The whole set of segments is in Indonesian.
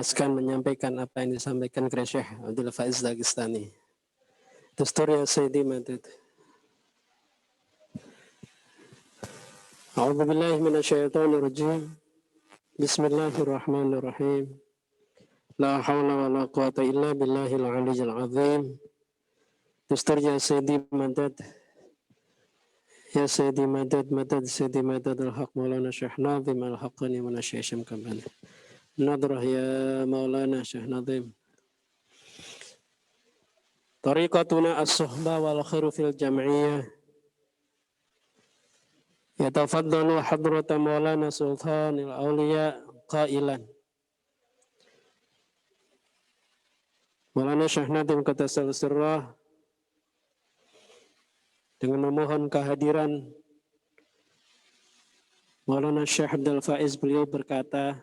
menjelaskan, menyampaikan apa yang disampaikan oleh Syekh Abdul Faiz Dagestani. Dastur ya Sayyidi Madad. A'udzu billahi minasyaitonir rajim. Bismillahirrahmanirrahim. La haula wala quwata illa billahil aliyyil azim. Dastur ya Sayyidi Madad. Ya Sayyidi Madad, Madad Sayyidi Madad al-Haq Maulana Syekh Nazim al-Haqqani wa Syekh Kamal. Nadrah ya Maulana Syekh Nazim. Tariqatuna as-suhbah wal khairu fil jam'iyah. Yatafaddalu hadrata Maulana Sultanil Auliya qailan. Maulana Syekh Nazim Qaddasal Sirrah dengan memohon kehadiran Maulana Syekh Abdul Faiz, beliau berkata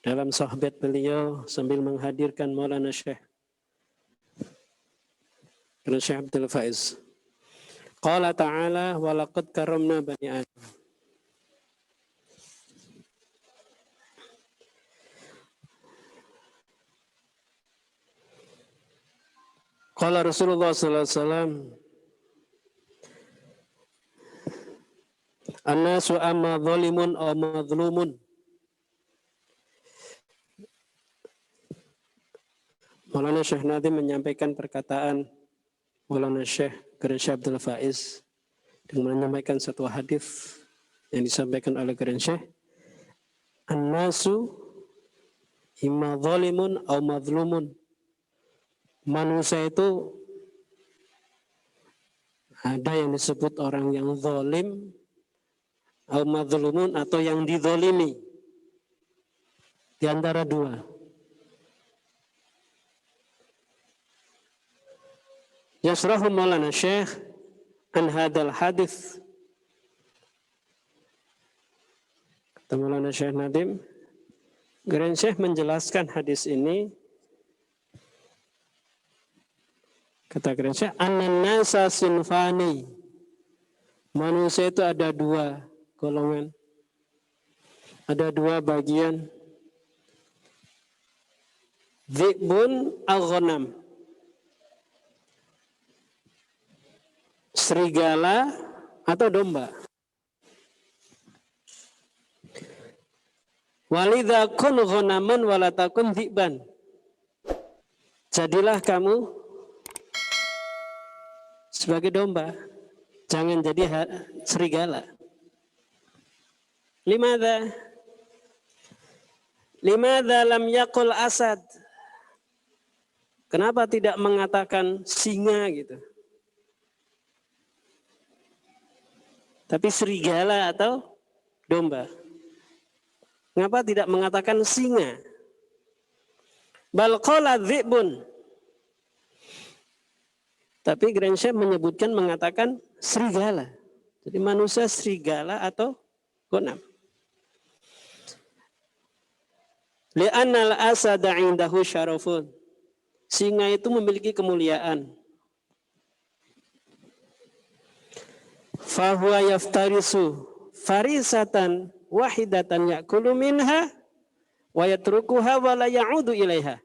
dalam sahabat beliau sambil menghadirkan Maulana Syekh Abdul Faiz. Qala ta'ala wa laqad karamna bani Adam. Qala Rasulullah sallallahu alaihi wasallam an-nasu amma zalimun aw madlumun. Maulana Syekh Nazim menyampaikan perkataan Maulana Syekh Abdul Faiz dengan menyampaikan satu hadis yang disampaikan oleh Syekh, an-nasu imma zalimun aw madlumun. Manusia itu ada yang disebut orang yang zalim aw madlumun, atau yang dizalimi, di antara dua. Yasrahu Maulana Syekh an hadal hadis. Kata Maulana Syekh Nazim, Grand Syekh menjelaskan hadis ini. Kata Grand Syekh, anan nasa sinfani. Manusia itu ada dua golongan. Ada dua bagian. Dhi'bun al-ghanam. Serigala atau domba. Walidha kun ghanaman walatakun dhi'ban. Jadilah kamu sebagai domba, jangan jadi serigala. Limadha lam yaqul asad. Kenapa tidak mengatakan singa gitu? Tapi serigala atau domba. Kenapa tidak mengatakan singa? Bal qala dhi'bun. Tapi Grand Syekh menyebutkan, mengatakan serigala. Jadi manusia serigala atau ghanam. Li'annal asada 'indahu syarafun. Singa itu memiliki kemuliaan. Fahuwa yaftarisu farisatan wahidatan ya'kulu minha wa yatrukuha wa la ya'udu ilaiha.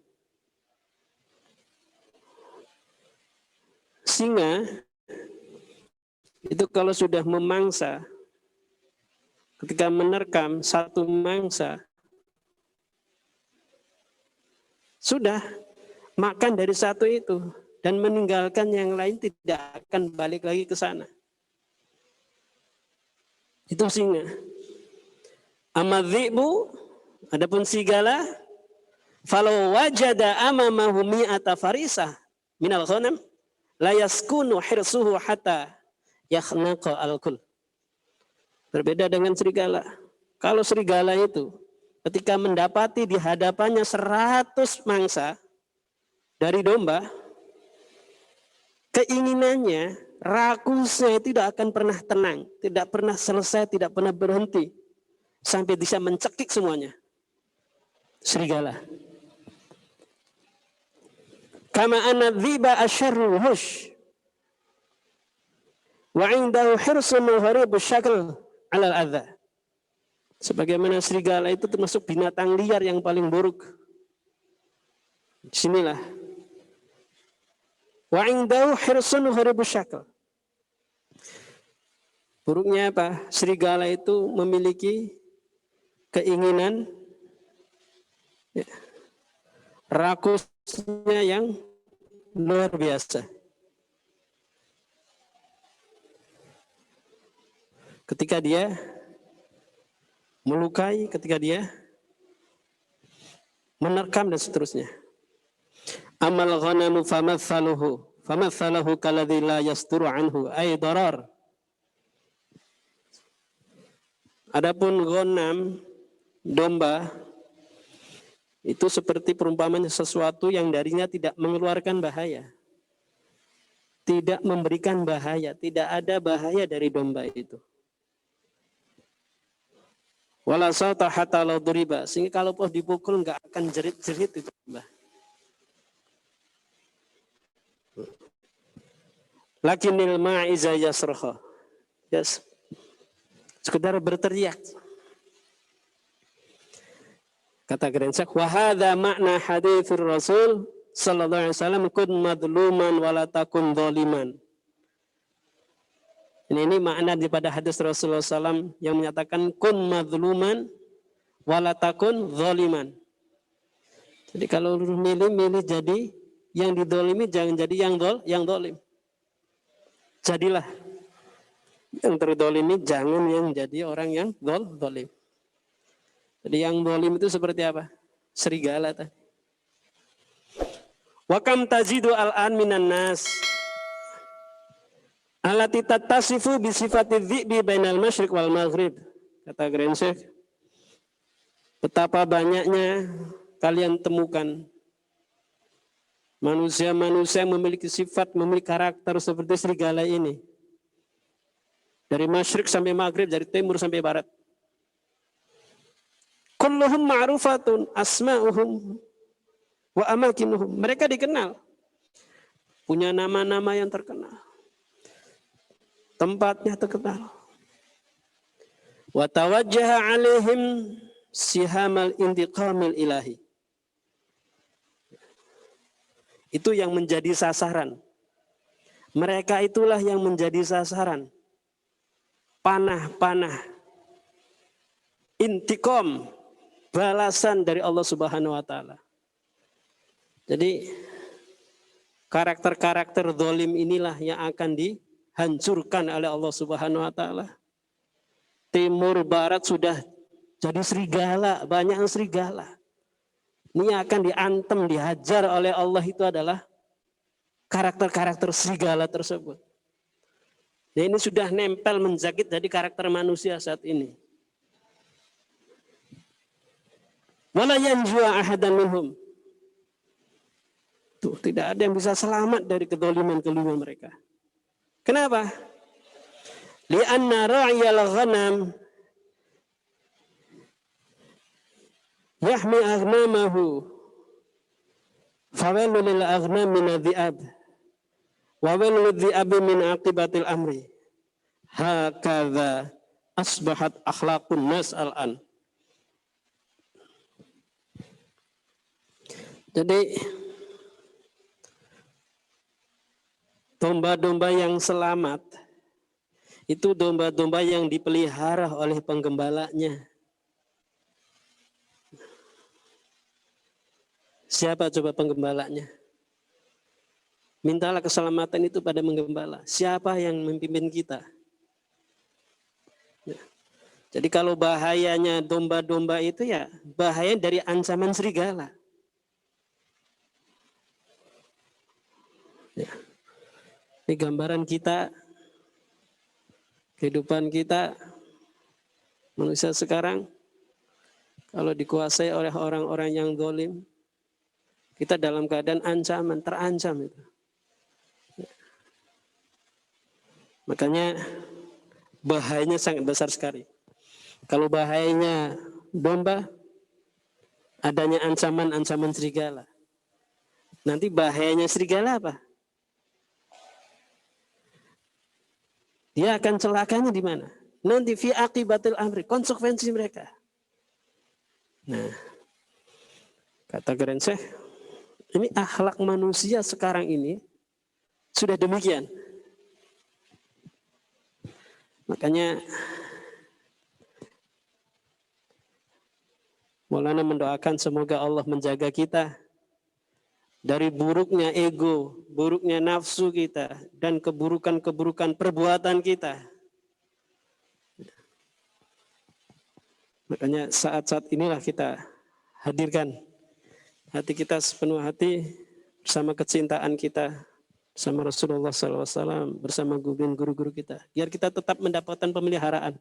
Singa itu kalau sudah memangsa, ketika menerkam satu mangsa, sudah makan dari satu itu dan meninggalkan yang lain, tidak akan balik lagi ke sana. Itu singa. Amadhi'bu, adapun serigala, falau wajada amamahu mi'ata farisah minal ghanam la yaskunu hirsuhu hatta yakhnaqa al-kul. Berbeda dengan serigala. Kalau serigala itu ketika mendapati di hadapannya 100 mangsa dari domba, keinginannya, rakusnya tidak akan pernah tenang, tidak pernah selesai, tidak pernah berhenti sampai bisa mencekik semuanya. Serigala. Kama anna dhiba asyarrul hush wa 'indahu hirsun haribu syakl 'ala al-adha. Sebagaimana serigala itu termasuk binatang liar yang paling buruk. Disinilah. Wa indahu hirsun haribus syakal. Buruknya apa? Serigala itu memiliki keinginan ya, rakusnya yang luar biasa. Ketika dia melukai, ketika dia menerkam dan seterusnya. Amal ghanamu famathaluhu kalladzi la yasturu anhu ay darar. Adapun ghanam, domba, itu seperti perumpamaan sesuatu yang darinya tidak mengeluarkan bahaya. Tidak memberikan bahaya, tidak ada bahaya dari domba itu. Wala sauta hatta law duriba, sehingga kalau dipukul enggak akan jerit-jerit itu domba. Lakinnil ma'iza yasraha. Yes. Sekedar berteriak. Kata Grensak, wa hadza makna haditsur Rasul sallallahu alaihi wasallam, kun madluman wala takun dzaliman. Ini makna daripada hadis Rasulullah SAW yang menyatakan kun madluman wala takun dzaliman. Jadi kalau milih jadi yang didolimi, jangan jadi yang dolim. Jadilah yang terdolimi, jangan yang jadi orang yang dolim. Jadi yang dolim itu seperti apa? Serigala tadi. Wa kam tajidu al-an minan nas allati tattasifu bi sifati dhi'bi bainal masyriq wal maghrib. Kata Grensek, betapa banyaknya kalian temukan manusia-manusia yang memiliki sifat, memiliki karakter seperti serigala ini. Dari masyriq sampai maghrib, dari timur sampai barat. Kulluhum ma'rufatun asma'uhum wa amakinuhum. Mereka dikenal. Punya nama-nama yang terkenal. Tempatnya terkenal. Wa tawajjaha alaihim sihamal intiqamil ilahi. Itu yang menjadi sasaran. Mereka itulah yang menjadi sasaran. Panah-panah intiqam, balasan dari Allah Subhanahu wa taala. Jadi karakter-karakter zalim inilah yang akan dihancurkan oleh Allah Subhanahu wa taala. Timur barat sudah jadi serigala, banyak yang serigala. Ini yang akan diantem, dihajar oleh Allah itu adalah karakter-karakter serigala tersebut. Dan ini sudah nempel menjangkit dari karakter manusia saat ini. Wala yanjua ahadan minhum. Tuh, tidak ada yang bisa selamat dari kedoliman-kedoliman mereka. Kenapa? Li'anna ra'yal ghanam yahmi aghnamahu fawailu lil aghnam min adh-dhi'ab wa wailu lidh-dhi'abi min aqibatil amri. Hakadha asbahat akhlaqun nas al-an. Jadi domba-domba yang selamat itu domba-domba yang dipelihara oleh penggembalanya. Siapa coba penggembalanya? Mintalah keselamatan itu pada penggembala. Siapa yang memimpin kita? Jadi kalau bahayanya domba-domba itu ya bahaya dari ancaman serigala. Ya. Ini gambaran kita, kehidupan kita, manusia sekarang, kalau dikuasai oleh orang-orang yang zalim, kita dalam keadaan ancaman, terancam itu. Ya. Makanya bahayanya sangat besar sekali. Kalau bahayanya domba, adanya ancaman-ancaman serigala. Nanti bahayanya serigala apa? Dia akan celakanya di mana? Nanti fi aqibatil amri, konsekuensi mereka. Nah, kata Keren Syekh, ini akhlak manusia sekarang ini sudah demikian. Makanya Maulana mendoakan semoga Allah menjaga kita dari buruknya ego, buruknya nafsu kita, dan keburukan-keburukan perbuatan kita. Makanya saat-saat inilah kita hadirkan hati kita sepenuh hati bersama kecintaan kita sama Rasulullah SAW, bersama guru-guru kita, biar kita tetap mendapatkan pemeliharaan,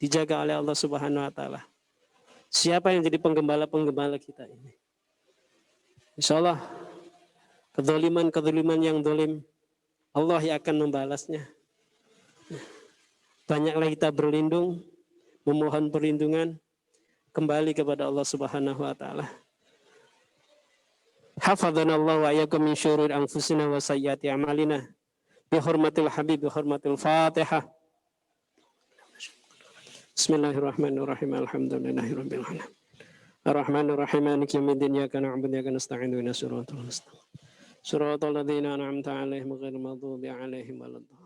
dijaga oleh Allah Subhanahu Wa Taala. Siapa yang jadi penggembala-penggembala kita ini? Insya Allah kedoliman yang dolim Allah yang akan membalasnya. Banyaklah kita berlindung, memohon perlindungan kembali kepada Allah Subhanahu Wa Taala. Hafadhanallahu wa iyyakum min syururi anfusina wa sayyiati a'malina. Bi hurmatil habib, bi hurmatil Fatihah. Bismillahirrahmanirrahim. Alhamdulillahirabbil alamin. Ar-Rahmanir Rahim. Maliki yaumiddin. Iyyaka na'budu wa iyyaka nasta'in. Ihdinas siratal mustaqim. Siratal ladzina an'amta 'alaihim ghairil maghdubi 'alaihim waladdallin.